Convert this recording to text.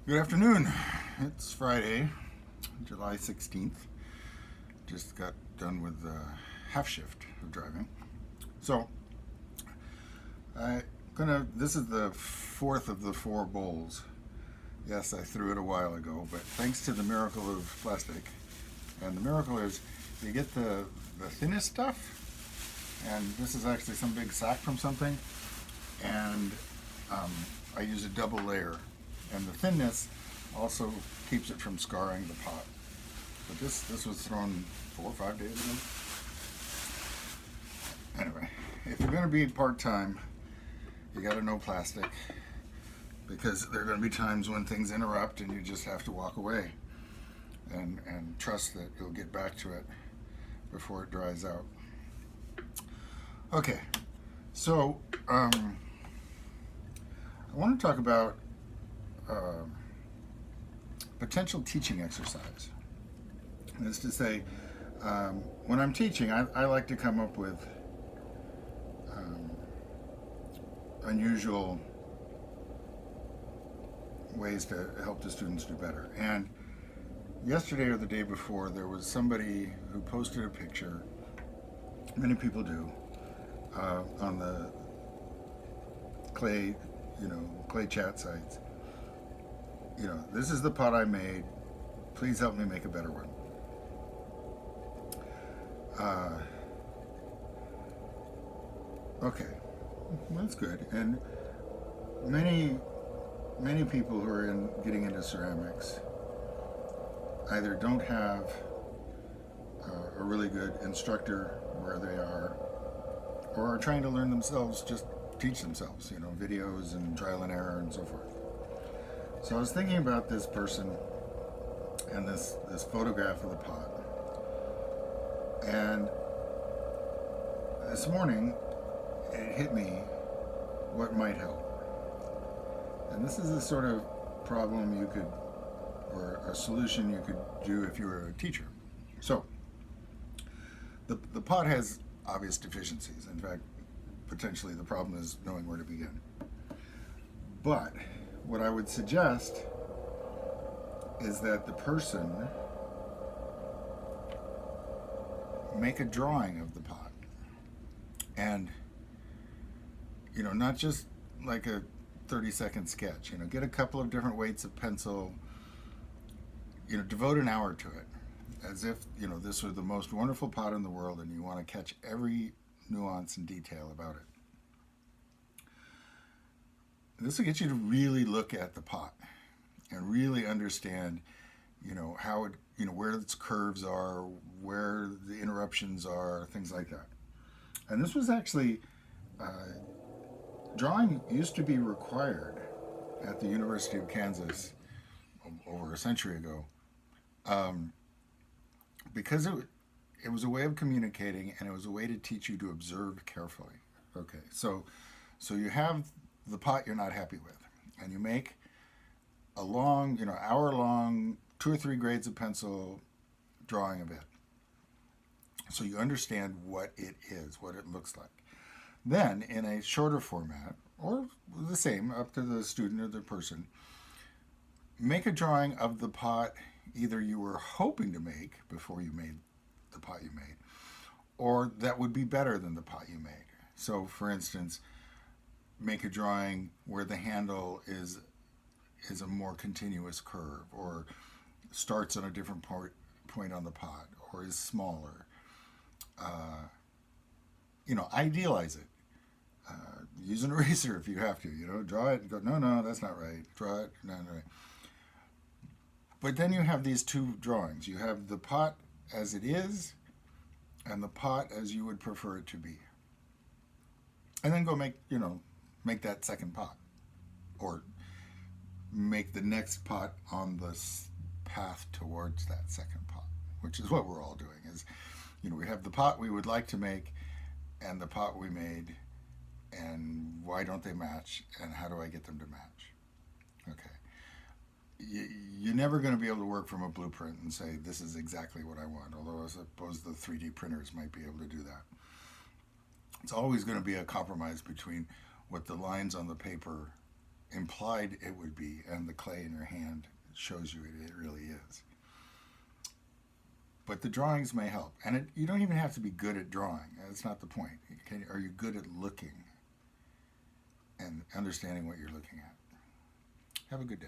Good afternoon. It's Friday, July 16th. Just got done with half shift of driving. So, this is the fourth of the four bowls. Yes, I threw it a while ago, but thanks to the miracle of plastic. And the miracle is you get the thinnest stuff, and this is actually some big sack from something, and um, I use a double layer. And the thinness also keeps it from scarring the pot. But this was thrown 4 or 5 days ago. Anyway, if you're going to be part time, you got to know plastic because there are going to be times when things interrupt and you just have to walk away and trust that you'll get back to it before it dries out. Okay, so I want to talk about uh, potential teaching exercise. That is to say, when I'm teaching, I like to come up with um, unusual ways to help the students do better. And yesterday or the day before, there was somebody who posted a picture. Many people do on the clay, clay chat sites. This is the pot I made. Please help me make a better one. Uh, okay, well, that's good. And many many people who are getting into ceramics either don't have a really good instructor where they are trying to learn themselves, just teach themselves, videos and trial and error and so forth. So I was thinking about this person and this photograph of the pot, and this morning it hit me what might help. And this is the sort of problem you could, or a solution you could do if you were a teacher. So the pot has obvious deficiencies. In fact, potentially the problem is knowing where to begin. But what I would suggest is that the person make a drawing of the pot. And, not just like a 30-second sketch. Get a couple of different weights of pencil, devote an hour to it as if, this were the most wonderful pot in the world and you want to catch every nuance and detail about it. This will get you to really look at the pot and really understand, how it, where its curves are, where the interruptions are, things like that. And this was actually, drawing used to be required at the University of Kansas over a century ago, um, because it was a way of communicating and it was a way to teach you to observe carefully. Okay, so you have the pot you're not happy with, and you make a long, hour long, 2 or 3 grades of pencil drawing of it. So you understand what it is, what it looks like. Then, in a shorter format, or the same, up to the student or the person, make a drawing of the pot either you were hoping to make before you made the pot you made, or that would be better than the pot you made. So, for instance, make a drawing where the handle is a more continuous curve, or starts on a different point on the pot, or is smaller. Uh, Idealize it. Use an eraser if you have to. Draw it. Go, no, that's not right. Draw it. No, no. But then you have these two drawings. You have the pot as it is, and the pot as you would prefer it to be. And then go make that second pot, or make the next pot on the path towards that second pot, which is what we're all doing. Is we have the pot we would like to make, and the pot we made, and why don't they match, and how do I get them to match? Okay. You're never going to be able to work from a blueprint and say this is exactly what I want, although I suppose the 3D printers might be able to do that. It's always going to be a compromise between what the lines on the paper implied it would be, and the clay in your hand shows you it really is. But the drawings may help, and you don't even have to be good at drawing. That's not the point. Are you good at looking and understanding what you're looking at? Have a good day.